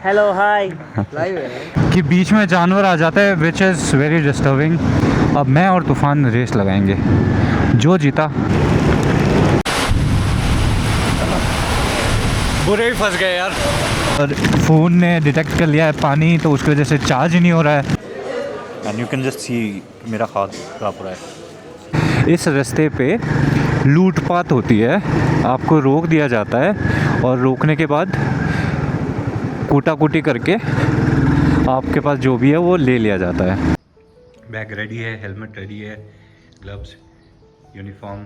Hello hi. कि बीच में जानवर आ जाता है विच इज़ वेरी डिस्टर्बिंग। अब मैं और तूफ़ान रेस लगाएंगे, जो जीता। बुरे ही फंस गए यार। और फ़ोन ने डिटेक्ट कर लिया है पानी, तो उसकी वजह से चार्ज ही नहीं हो रहा है। And you can just see मेरा हाथ काँप रहा है। इस रास्ते पे लूटपाट होती है, आपको रोक दिया जाता है और रोकने के बाद कूटा-कूटी करके आपके पास जो भी है वो ले लिया जाता है। बैग रेडी है, हेलमेट रेडी है, ग्लव्स, यूनिफॉर्म।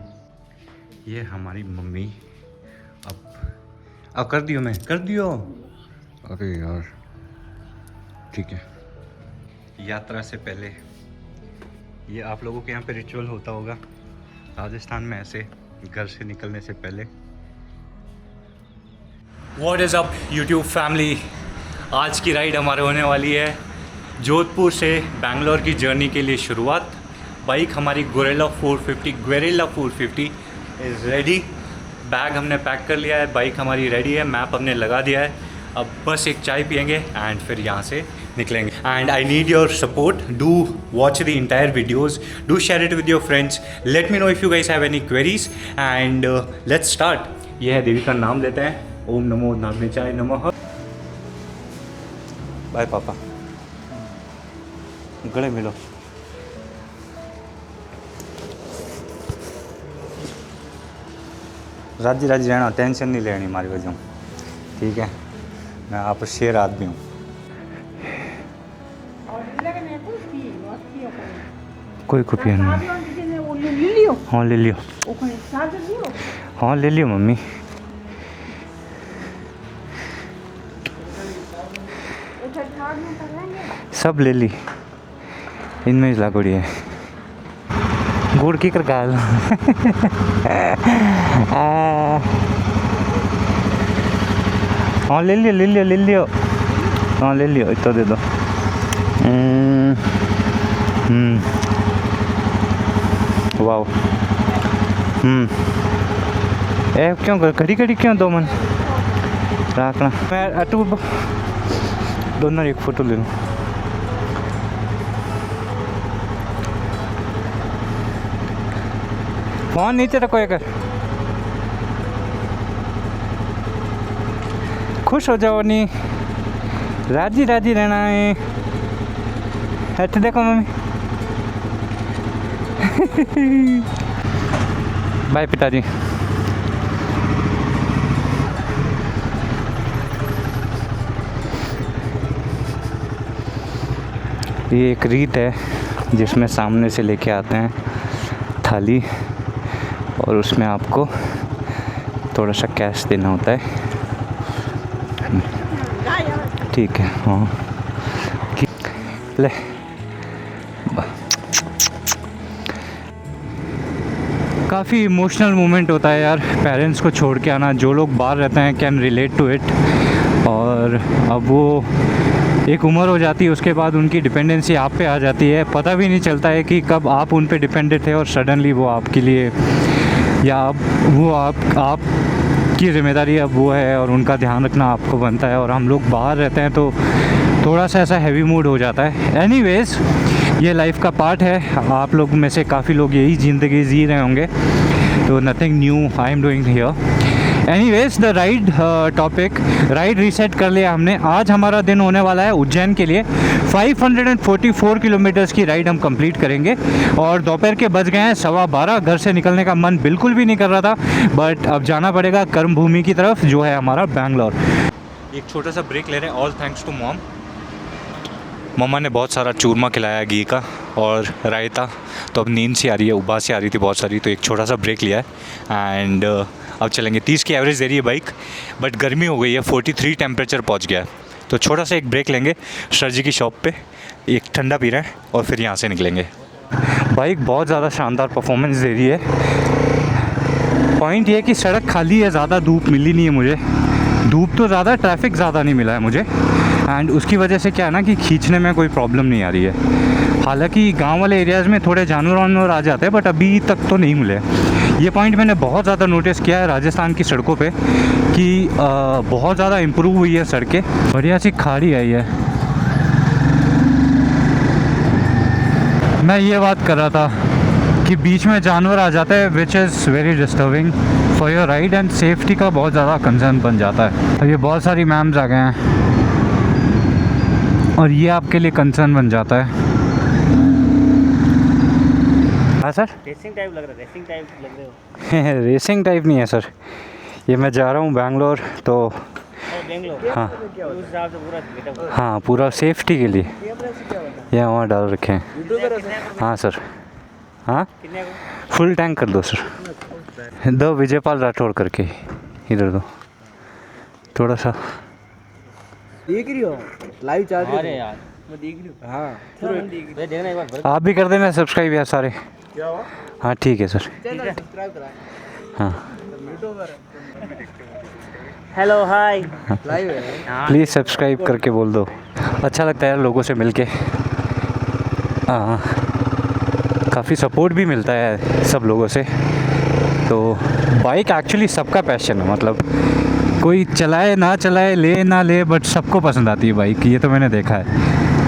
ये हमारी मम्मी। अब कर दियो, मैं कर दियो। अरे यार ठीक है। यात्रा से पहले ये आप लोगों के यहाँ पे रिचुअल होता होगा, राजस्थान में ऐसे घर से निकलने से पहले। What is up YouTube family. आज की राइड हमारे होने वाली है जोधपुर से बैंगलोर की जर्नी के लिए शुरुआत। बाइक हमारी गोरिल्ला 450 इज़ रेडी। बैग हमने पैक कर लिया है, बाइक हमारी रेडी है, मैप हमने लगा दिया है। अब बस एक चाय पियेंगे एंड फिर यहाँ से निकलेंगे। And I need your support. Do watch the entire videos, do share it with your friends, let me know if you guys have any queries and let's start. ये है देवी का नाम लेते हैं, ओम नमो नागनेचाय नमः। बाय पापा, गले मिलो। राजी राजी रहना, टेंशन नहीं लेनी हमारी वजह, ठीक है। मैं आप शेर आदमी हूँ। कोई कॉपी नहीं। हाँ ले लियो, हाँ ले लियो मम्मी। सब ले ली, इनमें लागोड़ी है गुड़ की कर गाल। हाँ ले लियो ले लियो ले लियो, हाँ ले लियो, इतना दे दो। वाओ। ए क्यों घड़ी घड़ी क्यों दो मन रखना। मैं अटू दोनों एक फ़ोटो ले लूँ। फोन नीचे रखो एक। खुश हो जाओ नी, राजी राजी रहना है। हट देखो मम्मी। बाय पिताजी। ये एक रीत है जिसमें सामने से लेके आते हैं थाली और उसमें आपको थोड़ा सा कैश देना होता है, ठीक है। हाँ ले। काफ़ी इमोशनल मोमेंट होता है यार, पेरेंट्स को छोड़ के आना। जो लोग बाहर रहते हैं कैन रिलेट टू इट। और अब वो एक उम्र हो जाती है, उसके बाद उनकी डिपेंडेंसी आप पे आ जाती है। पता भी नहीं चलता है कि कब आप उन पे डिपेंडेंट थे और सडनली वो आपके लिए, या अब वो आप की ज़िम्मेदारी अब वो है और उनका ध्यान रखना आपको बनता है। और हम लोग बाहर रहते हैं तो थोड़ा सा ऐसा हैवी मूड हो जाता है। एनीवेज़ ये लाइफ का पार्ट है। आप लोग में से काफ़ी लोग यही ज़िंदगी जी रहे होंगे, तो nothing new I am doing here. Anyways the ride topic, ride reset कर लिया हमने। आज हमारा दिन होने वाला है उज्जैन के लिए 544 किलोमीटर्स की राइड हम कंप्लीट करेंगे। और दोपहर के बज गए हैं 12:15। घर से निकलने का मन बिल्कुल भी नहीं कर रहा था, बट अब जाना पड़ेगा कर्म भूमि की तरफ, जो है हमारा बैंगलोर। एक छोटा सा ब्रेक ले रहे हैं, ऑल थैंक्स टू मॉम। मम्मा ने बहुत सारा चूरमा खिलाया घी का और रायता, तो अब नींद सी आ रही है, उबास सी आ रही थी बहुत सारी, तो एक छोटा सा ब्रेक लिया है एंड अब चलेंगे। 30 की एवरेज दे रही है बाइक, बट गर्मी हो गई है, 43 टेम्परेचर पहुंच गया है, तो छोटा सा एक ब्रेक लेंगे सर जी की शॉप पे, एक ठंडा पी रहे हैं और फिर यहाँ से निकलेंगे। बाइक बहुत ज़्यादा शानदार परफॉर्मेंस दे रही है। पॉइंट ये है कि सड़क खाली है, ज़्यादा धूप मिली नहीं है मुझे। धूप तो ज़्यादा, ट्रैफिक ज़्यादा नहीं मिला है मुझे, एंड उसकी वजह से क्या है ना कि खींचने में कोई प्रॉब्लम नहीं आ रही है। हालांकि गांव वाले एरियाज़ में थोड़े जानवर वानवर आ जाते हैं, बट अभी तक तो नहीं मिले। ये पॉइंट मैंने बहुत ज़्यादा नोटिस किया है राजस्थान की सड़कों पे कि बहुत ज़्यादा इम्प्रूव हुई है सड़कें, बढ़िया सी खाड़ी आई है। मैं ये बात कर रहा था कि बीच में जानवर आ जाता है which is very disturbing for your ride and safety का बहुत ज़्यादा कंसर्न बन जाता है। अब ये बहुत सारी मैम्स आ गए हैं और ये आपके लिए कंसर्न बन जाता है। हाँ सर, रेसिंग टाइप लग रहा है, रेसिंग टाइप लग रहे हो। रेसिंग टाइप नहीं है सर, ये मैं जा रहा हूँ बैंगलोर तो बेंगलोर, हाँ उस हिसाब से पूरा गेटअप। हाँ पूरा सेफ्टी के लिए यहाँ वहाँ डाल रखे हैं। हाँ सर, हाँ कितने को? फुल टैंक कर दो सर। दो विजयपाल राठौड़ करके इधर दो थोड़ा सा। देख रही हो लाइव चार्ज? अरे यार मैं देख रही हूँ। हाँ मैं देखना एक बार। आप भी कर देना सब्सक्राइब यार सारे। क्या हुआ? हाँ ठीक है सर। चैनल सब्सक्राइब करा। हाँ हेलो हाय। लाइव है। प्लीज़ सब्सक्राइब करके बोल दो। अच्छा लगता है यार लोगों से मिलके। हाँ काफ़ी सपोर्ट भी मिलता है सब लोगों से। तो बाइक एक्चुअली सबका पैशन है, मतलब कोई चलाए ना चलाए, ले ना ले, बट सबको पसंद आती है बाइक। ये तो मैंने देखा है।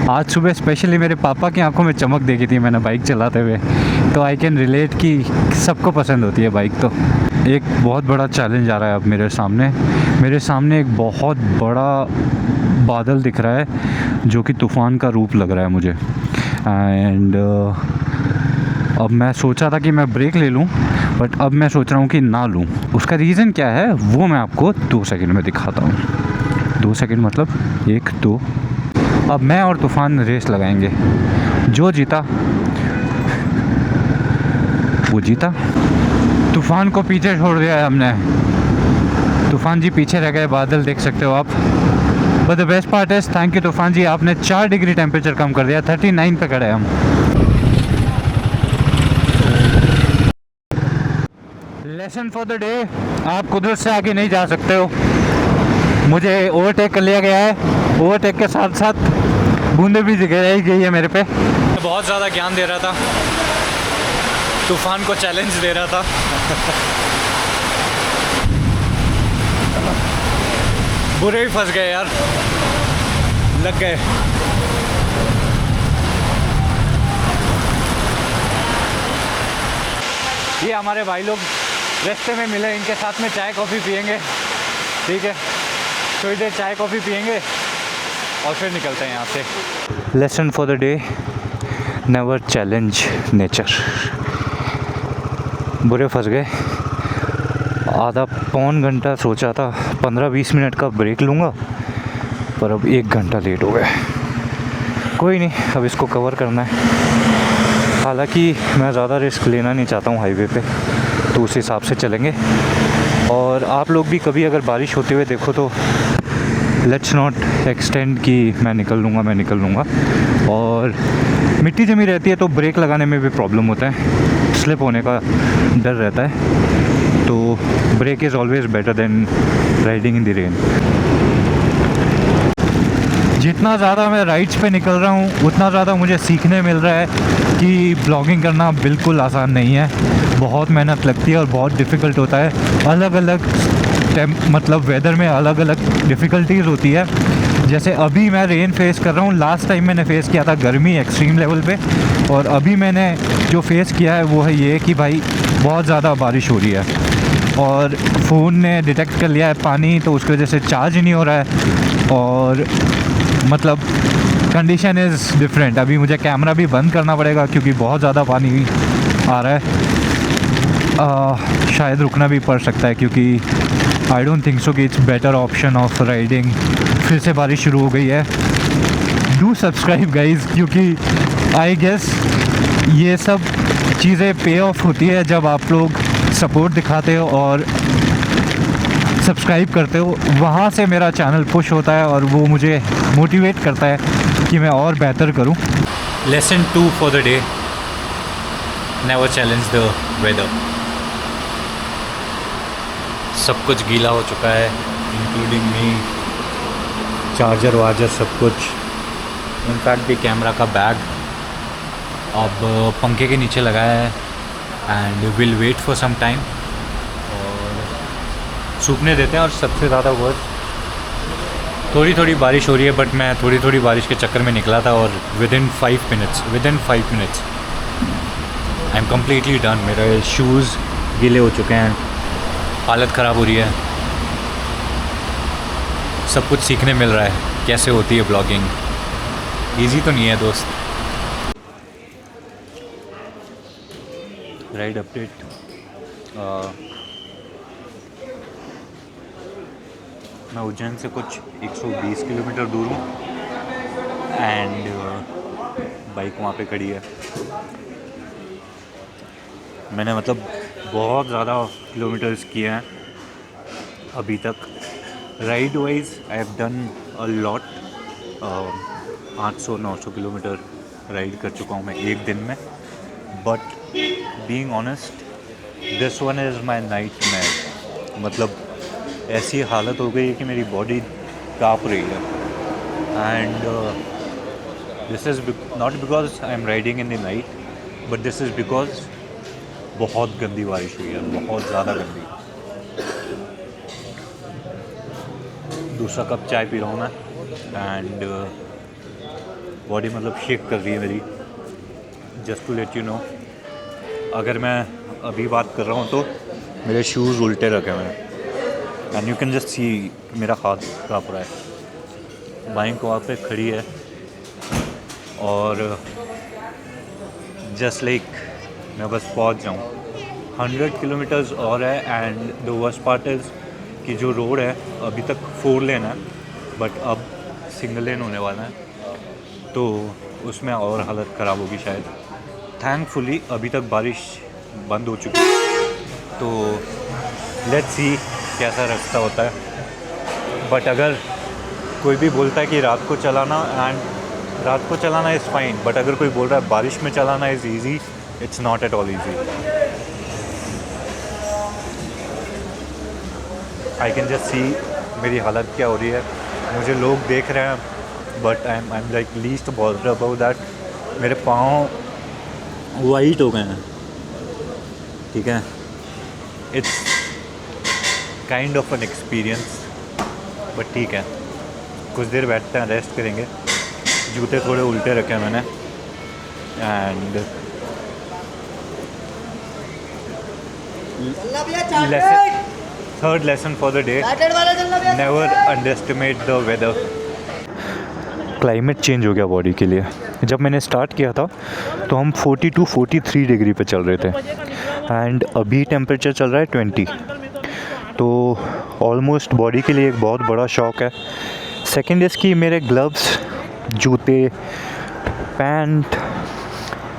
आज सुबह स्पेशली मेरे पापा की आंखों में चमक देखी थी मैंने बाइक चलाते हुए, तो आई कैन रिलेट कि सबको पसंद होती है बाइक। तो एक बहुत बड़ा चैलेंज आ रहा है अब मेरे सामने एक बहुत बड़ा बादल दिख रहा है जो कि तूफ़ान का रूप लग रहा है मुझे। एंड अब मैं सोचा था कि मैं ब्रेक ले लूं, बट अब मैं सोच रहा हूं कि ना लूं। उसका रीज़न क्या है वो मैं आपको 2 सेकंड में दिखाता हूं। 2 सेकंड मतलब 1 2। अब मैं और तूफ़ान रेस लगाएंगे, जो जीता वो जीता। तूफ़ान को पीछे छोड़ दिया है हमने, तूफ़ान जी पीछे रह गए, बादल देख सकते हो आप। But the best part is thank you तूफ़ान जी, आपने 4 डिग्री टेम्परेचर कम कर दिया। 39 पे खड़े हैं हम। लेसन फॉर द डे, आप कुदरत से आगे नहीं जा सकते हो। मुझे ओवरटेक कर लिया गया है, ओवरटेक के साथ साथ बूंदे भी गिराई गई है मेरे पे। बहुत ज़्यादा ज्ञान दे रहा था, तूफ़ान को चैलेंज दे रहा था। बुरे ही फंस गए यार, लग गए। ये हमारे भाई लोग रास्ते में मिले, इनके साथ में चाय कॉफ़ी पियेंगे, ठीक है, थोड़ी देर चाय कॉफ़ी पियेंगे और फिर निकलते हैं यहाँ से। Lesson for the day, never challenge nature. बुरे फंस गए। आधा पौन घंटा सोचा था 15-20 मिनट का ब्रेक लूँगा, पर अब 1 घंटा लेट हो गया। कोई नहीं, अब इसको कवर करना है। हालांकि मैं ज़्यादा रिस्क लेना नहीं चाहता हूँ हाईवे पे, तो उस हिसाब से चलेंगे। और आप लोग भी कभी अगर बारिश होते हुए देखो तो लेट्स नॉट एक्सटेंड कि मैं निकल लूँगा। और मिट्टी जमी रहती है तो ब्रेक लगाने में भी प्रॉब्लम होता है, स्लिप होने का डर रहता है। तो break is always better than riding in the rain. जितना ज़्यादा मैं राइड्स पे निकल रहा हूँ उतना ज़्यादा मुझे सीखने मिल रहा है कि ब्लॉगिंग करना बिल्कुल आसान नहीं है, बहुत मेहनत लगती है और बहुत डिफ़िकल्ट होता है। अलग अलग मतलब वेदर में अलग अलग डिफ़िकल्टीज़ होती है। जैसे अभी मैं रेन फेस कर रहा हूँ, लास्ट टाइम मैंने फ़ेस किया था गर्मी एक्सट्रीम लेवल पे, और अभी मैंने जो फ़ेस किया है वो है ये कि भाई बहुत ज़्यादा बारिश हो रही है और फ़ोन ने डिटेक्ट कर लिया है पानी, तो उसकी वजह से चार्ज ही नहीं हो रहा है। और मतलब कंडीशन इज़ डिफरेंट। अभी मुझे कैमरा भी बंद करना पड़ेगा क्योंकि बहुत ज़्यादा पानी आ रहा है। शायद रुकना भी पड़ सकता है क्योंकि आई डोंट थिंक सो कि it's better option of riding. फिर से बारिश शुरू हो गई है। डू सब्सक्राइब गाइज, क्योंकि आई गेस ये सब चीज़ें पे ऑफ होती है जब आप लोग सपोर्ट दिखाते हो और सब्सक्राइब करते हो। वहाँ से मेरा चैनल पुश होता है और वो मुझे मोटिवेट करता है कि मैं और बेहतर करूँ। Lesson 2 for the day, never challenge the weather. सब कुछ गीला हो चुका है इंक्लूडिंग मी, चार्जर वार्जर सब कुछ, इनफैक्ट भी कैमरा का बैग अब पंखे के नीचे लगाया है and will wait for some time और सूखने देते हैं। और सबसे ज़्यादा वर्थ थोड़ी थोड़ी बारिश हो रही है, बट मैं थोड़ी थोड़ी बारिश के चक्कर में निकला था और with in 5 minutes I am completely done. मेरे शूज़ गीले हो चुके हैं, हालत ख़राब हो रही है। सब कुछ सीखने मिल रहा है कैसे होती है ब्लॉगिंग। ईजी तो नहीं है दोस्त। राइड अपडेट, मैं उज्जैन से कुछ 120 किलोमीटर दूर हूँ एंड बाइक वहाँ पे खड़ी है। मैंने मतलब बहुत ज़्यादा किलोमीटर्स किए हैं अभी तक। Ride wise I have done a lot, 800-900 kilometre ride कर चुका हूँ मैं एक दिन में। But being honest, this one is my nightmare. मतलब ऐसी हालत हो गई है कि मेरी बॉडी काँप रही है। And this is not because I am riding in the night, but this is because बहुत गंदी बारिश हुई है, बहुत ज़्यादा गंदी। दूसरा कप चाय पी रहा हूँ मैं एंड बॉडी मतलब शेक कर रही है मेरी। Just to let you know, अगर मैं अभी बात कर रहा हूँ तो मेरे शूज़ उल्टे रखे हुए हैं and you can just see मेरा हाथ काँप रहा है। बाइक वहाँ पे खड़ी है और जस्ट लाइक मैं बस पहुँच जाऊँ। 100 किलोमीटर्स और है and the worst part is कि जो रोड है अभी तक 4 लेन है, बट अब सिंगल लेन होने वाला है, तो उसमें और हालत ख़राब होगी शायद। थैंकफुली अभी तक बारिश बंद हो चुकी है, तो लेट्स सी कैसा रास्ता होता है। बट अगर कोई भी बोलता है कि रात को चलाना, एंड रात को चलाना इज़ फाइन, बट अगर कोई बोल रहा है बारिश में चलाना is easy, it's not at all easy. I can just see मेरी हालत क्या हो रही है। मुझे लोग देख रहे हैं, but I am like least bothered about that. मेरे पाँव वाइट हो गए हैं, ठीक है। It's kind of an experience, but ठीक है, कुछ देर बैठते हैं, रेस्ट करेंगे। जूते थोड़े उल्टे रखे हैं मैंने and third lesson for the day, never underestimate the weather. Climate change हो गया बॉडी के लिए। जब मैंने स्टार्ट किया था तो हम 42-43 डिग्री पे चल रहे थे एंड अभी टेम्परेचर चल रहा है 20, तो ऑलमोस्ट बॉडी के लिए एक बहुत बड़ा शॉक है। सेकेंड इज़ कि मेरे ग्लव्स, जूते, पैंट,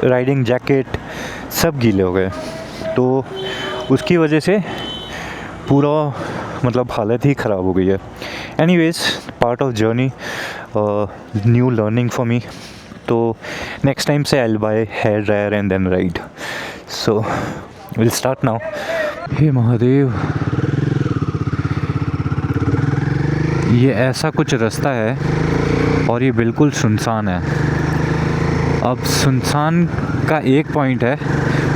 राइडिंग जैकेट सब गीले हो गए, तो उसकी वजह से पूरा मतलब हालत ही ख़राब हो गई है। Anyways, part of journey, new learning for me. तो नेक्स्ट टाइम से I will buy hair dryer and then ride. So will start now. हे महादेव, ये ऐसा कुछ रास्ता है और ये बिल्कुल सुनसान है। अब सुनसान का एक पॉइंट है,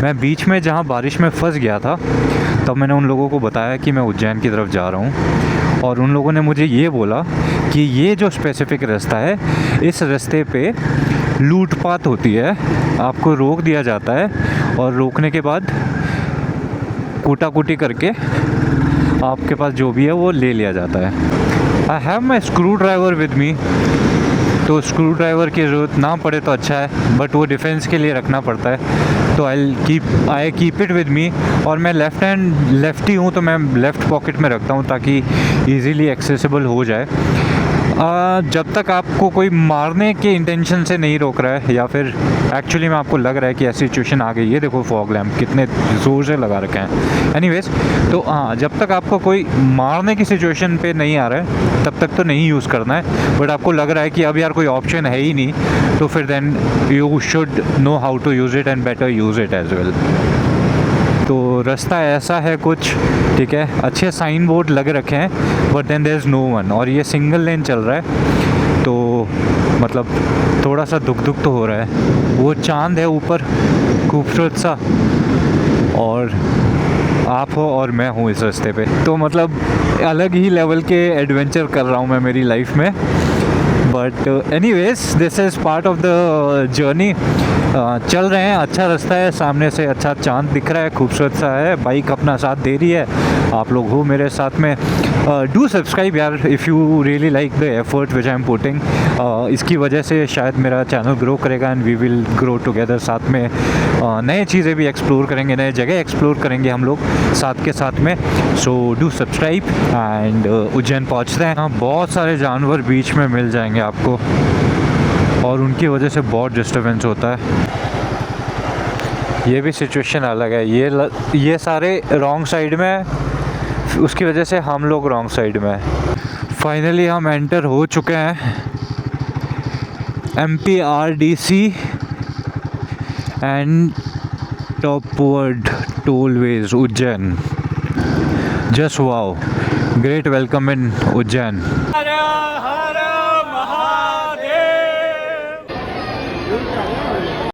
मैं बीच में जहाँ बारिश में फंस गया था तब मैंने उन लोगों को बताया कि मैं उज्जैन की तरफ जा रहा हूँ, और उन लोगों ने मुझे ये बोला कि ये जो स्पेसिफ़िक रास्ता है, इस रास्ते पे लूटपाट होती है, आपको रोक दिया जाता है और रोकने के बाद कूटा-कूटी करके आपके पास जो भी है वो ले लिया जाता है। I have my screw driver with me, तो स्क्रू ड्राइवर की ज़रूरत ना पड़े तो अच्छा है, बट वो डिफेंस के लिए रखना पड़ता है, तो I keep it with me. और मैं लेफ्टी हूँ, तो मैं लेफ़्ट पॉकेट में रखता हूँ ताकि इजीली एक्सेसिबल हो जाए। जब तक आपको कोई मारने के इंटेंशन से नहीं रोक रहा है, या फिर एक्चुअली में आपको लग रहा है कि ऐसी सिचुएशन आ गई है, देखो फॉग लैम्प कितने ज़ोर से लगा रखे हैं। एनीवेज, तो हाँ, जब तक आपको कोई मारने की सिचुएशन पे नहीं आ रहा है तब तक तो नहीं यूज़ करना है, बट आपको लग रहा है कि अब यार कोई ऑप्शन है ही नहीं, तो फिर then you should know how to use it and better use it as well. तो रास्ता ऐसा है कुछ, ठीक है, अच्छे साइन बोर्ड लगे रखे हैं, but then there is no one, और ये सिंगल लेन चल रहा है, तो मतलब थोड़ा सा दुख तो हो रहा है। वो चांद है ऊपर खूबसूरत सा, और आप हो और मैं हूँ इस रास्ते पे, तो मतलब अलग ही लेवल के एडवेंचर कर रहा हूँ मैं मेरी लाइफ में। But anyways this is part of the journey. चल रहे हैं, अच्छा रास्ता है, सामने से अच्छा चांद दिख रहा है, खूबसूरत सा है, बाइक अपना साथ दे रही है, आप लोग हो मेरे साथ में। डू सब्सक्राइब यार if you really like the effort which I am putting. इसकी वजह से शायद मेरा चैनल ग्रो करेगा and we will grow together. साथ में नए चीज़ें भी एक्सप्लोर करेंगे, नए जगह एक्सप्लोर करेंगे हम लोग साथ के साथ में। So do subscribe and Ujjain पहुँचते हैं। बहुत सारे जानवर बीच में मिल जाएंगे आपको और उनकी वजह से बहुत डिस्टर्बेंस होता है। ये भी सिचुएशन अलग है, ये सारे रॉन्ग साइड में है, उसकी वजह से हम लोग रॉन्ग साइड में है। फाइनली हम एंटर हो चुके हैं MPRDC and Topworth Tollways Ujjain. Just wow, great welcome in Ujjain.